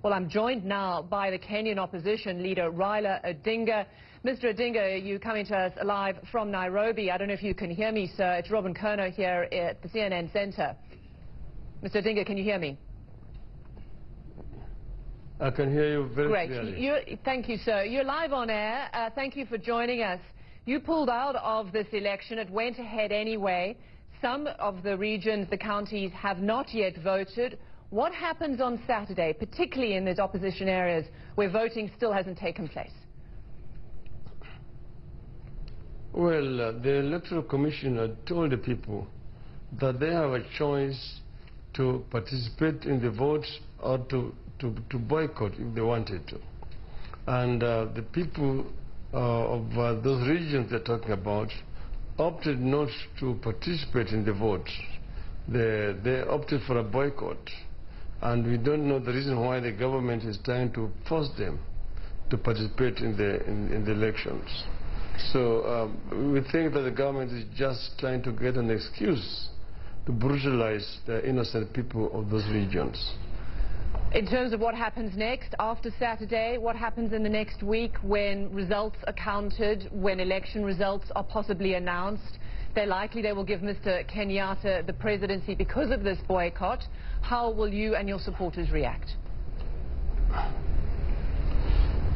Well, I'm joined now by the Kenyan opposition leader, Raila Odinga. Mr. Odinga, you coming to us live from Nairobi. I don't know if you can hear me, sir. It's Robin Kerner here at the CNN Center. Mr. Odinga, can you hear me? I can hear you very clearly. Thank you, sir. You're live on air. Thank you for joining us. You pulled out of this election. It went ahead anyway. Some of the regions, the counties, have not yet voted. What happens on Saturday, particularly in these opposition areas where voting still hasn't taken place? Well, the Electoral Commission had told the people that they have a choice to participate in the vote or to boycott if they wanted to. And the people of those regions they're talking about opted not to participate in the vote. They opted for a boycott. And we don't know the reason why the government is trying to force them to participate in the elections. So we think that the government is just trying to get an excuse to brutalize the innocent people of those regions. In terms of what happens next after Saturday, what happens in the next week when results are counted, when election results are possibly announced? They're likely they will give Mr. Kenyatta the presidency because of this boycott. How will you and your supporters react?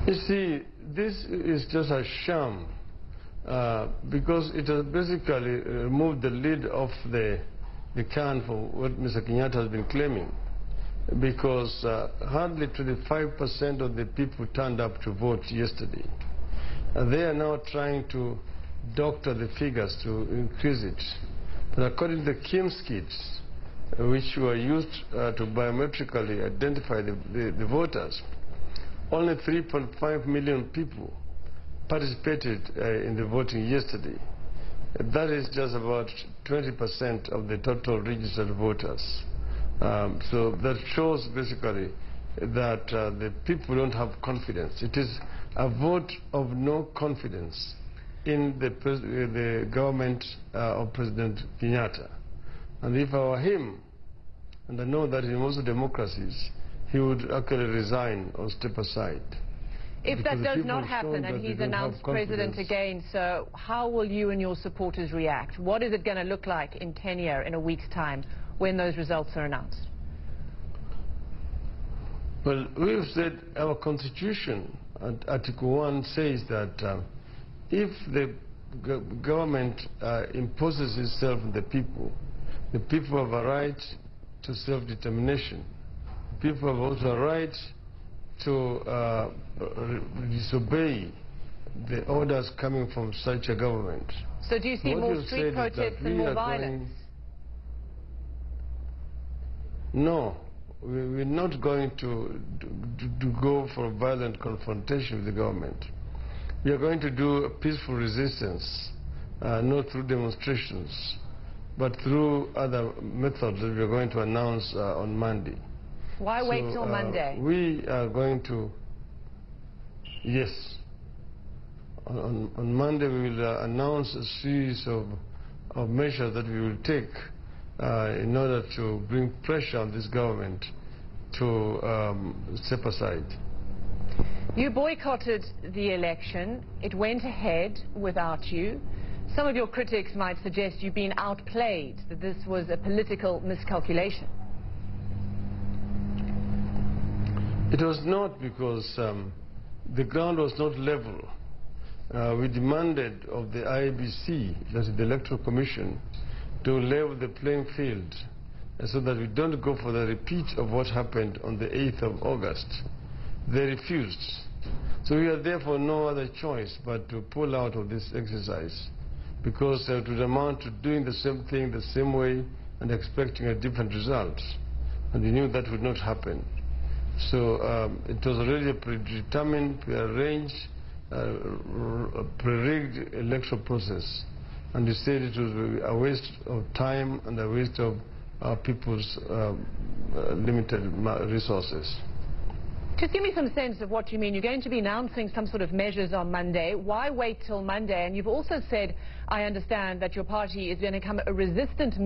You see, this is just a sham because it has basically removed the lid off the can for what Mr. Kenyatta has been claiming, because hardly 25% of the people turned up to vote yesterday. They are now trying to doctor the figures to increase it. But according to the KIMS kits, which were used to biometrically identify the voters, only 3.5 million people participated in the voting yesterday. That is just about 20% of the total registered voters. So that shows basically that the people don't have confidence. It is a vote of no confidence in the government of President Kenyatta. And if I were him, and I know that in most democracies, he would actually resign or step aside. If that does not happen and he's announced president again, so how will you and your supporters react? What is it going to look like in Kenya in a week's time when those results are announced? Well, we've said our constitution, Article 1, says that if the government imposes itself on the people have a right to self-determination. People have also a right to disobey the orders coming from such a government. So do you see more street protests and more violence? No, we're not going to go for a violent confrontation with the government. We are going to do a peaceful resistance, not through demonstrations, but through other methods that we are going to announce on Monday. Why wait till Monday? We are going to, yes. On Monday we will announce a series of measures that we will take in order to bring pressure on this government to step aside. You boycotted the election. It went ahead without you. Some of your critics might suggest you've been outplayed, that this was a political miscalculation. It was not, because the ground was not level. We demanded of the IEBC, that is the Electoral Commission, to level the playing field so that we don't go for the repeat of what happened on the 8th of August. They refused. So we had therefore no other choice but to pull out of this exercise, because it would amount to doing the same thing the same way and expecting a different result. And we knew that would not happen. So it was already a predetermined, prearranged, pre-rigged electoral process. And we said it was a waste of time and a waste of our people's limited resources. Just give me some sense of what you mean. You're going to be announcing some sort of measures on Monday. Why wait till Monday? And you've also said, I understand, that your party is going to become a resistance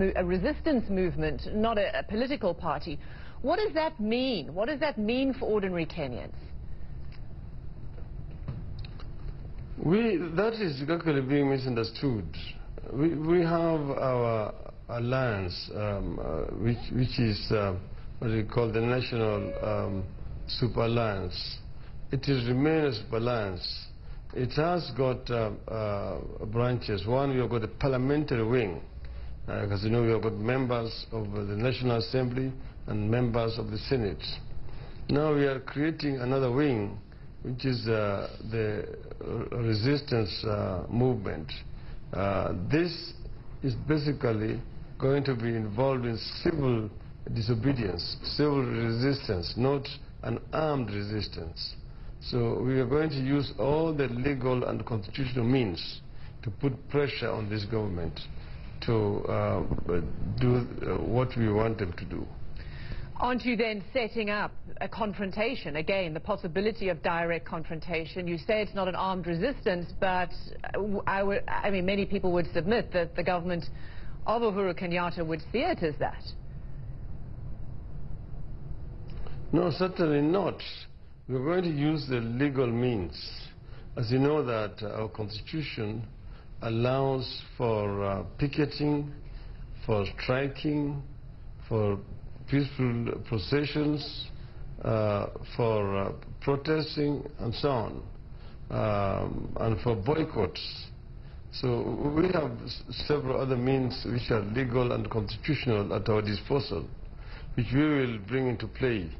movement, not a political party. What does that mean? What does that mean for ordinary Kenyans? That is actually being misunderstood. We have our alliance, which is what we call the National Super Alliance. It is remained a super alliance. It has got branches. One, we have got a parliamentary wing, because you know we have got members of the National Assembly and members of the Senate. Now we are creating another wing, which is the resistance movement. This is basically going to be involved in civil disobedience, civil resistance, not an armed resistance. So we are going to use all the legal and constitutional means to put pressure on this government to do what we want them to do. Aren't you then setting up a confrontation? Again, the possibility of direct confrontation. You say it's not an armed resistance, but I mean, many people would submit that the government of Uhuru Kenyatta would see it as that. No, certainly not. We're going to use the legal means. As you know that our constitution allows for picketing, for striking, for peaceful processions, for protesting and so on, and for boycotts. So we have several other means which are legal and constitutional at our disposal, which we will bring into play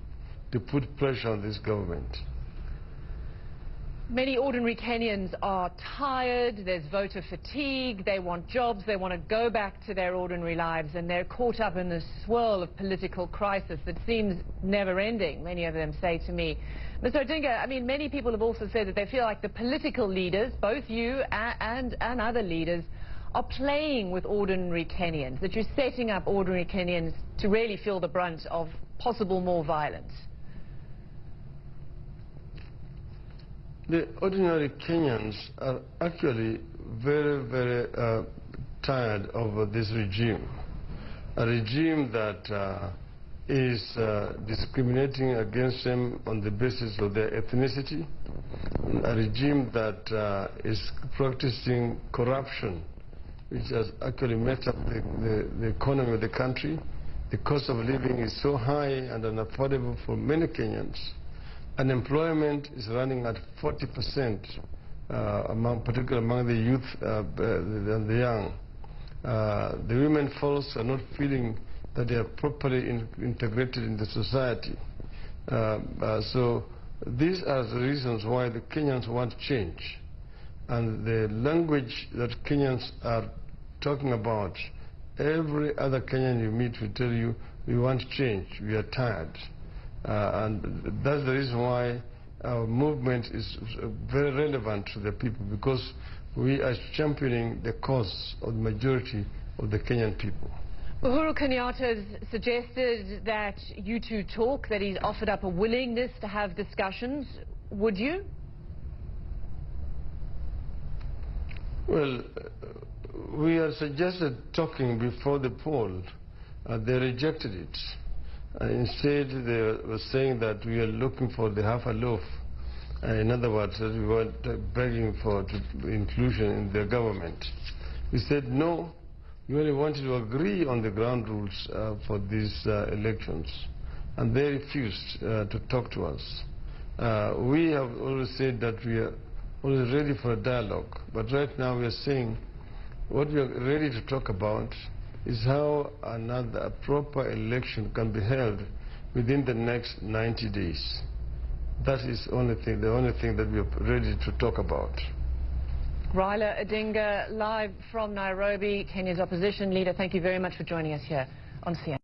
to put pressure on this government. Many ordinary Kenyans are tired, there's voter fatigue, they want jobs, they want to go back to their ordinary lives, and they're caught up in this swirl of political crisis that seems never-ending, many of them say to me. Mr. Odinga, I mean, many people have also said that they feel like the political leaders, both you and other leaders, are playing with ordinary Kenyans, that you're setting up ordinary Kenyans to really feel the brunt of possible more violence. The ordinary Kenyans are actually very, very tired of this regime, a regime that is discriminating against them on the basis of their ethnicity, a regime that is practicing corruption, which has actually messed up the economy of the country. The cost of living is so high and unaffordable for many Kenyans. Unemployment is running at 40%, particularly among the youth and the young. The women folks are not feeling that they are properly integrated in the society. So these are the reasons why the Kenyans want change. And the language that Kenyans are talking about, every other Kenyan you meet will tell you, we want change, we are tired. And that's the reason why our movement is very relevant to the people, because we are championing the cause of the majority of the Kenyan people. Uhuru Kenyatta has suggested that you two talk, that he's offered up a willingness to have discussions. Would you? Well, we had suggested talking before the poll. They rejected it. Instead, they were saying that we are looking for the half a loaf. In other words, that we were begging for inclusion in the government. We said no, we only wanted to agree on the ground rules for these elections. And they refused to talk to us. We have always said that we are always ready for a dialogue. But right now we are saying what we are ready to talk about is how a proper election can be held within the next 90 days. That is the only thing that we are ready to talk about. Raila Odinga, live from Nairobi, Kenya's opposition leader. Thank you very much for joining us here on CNN.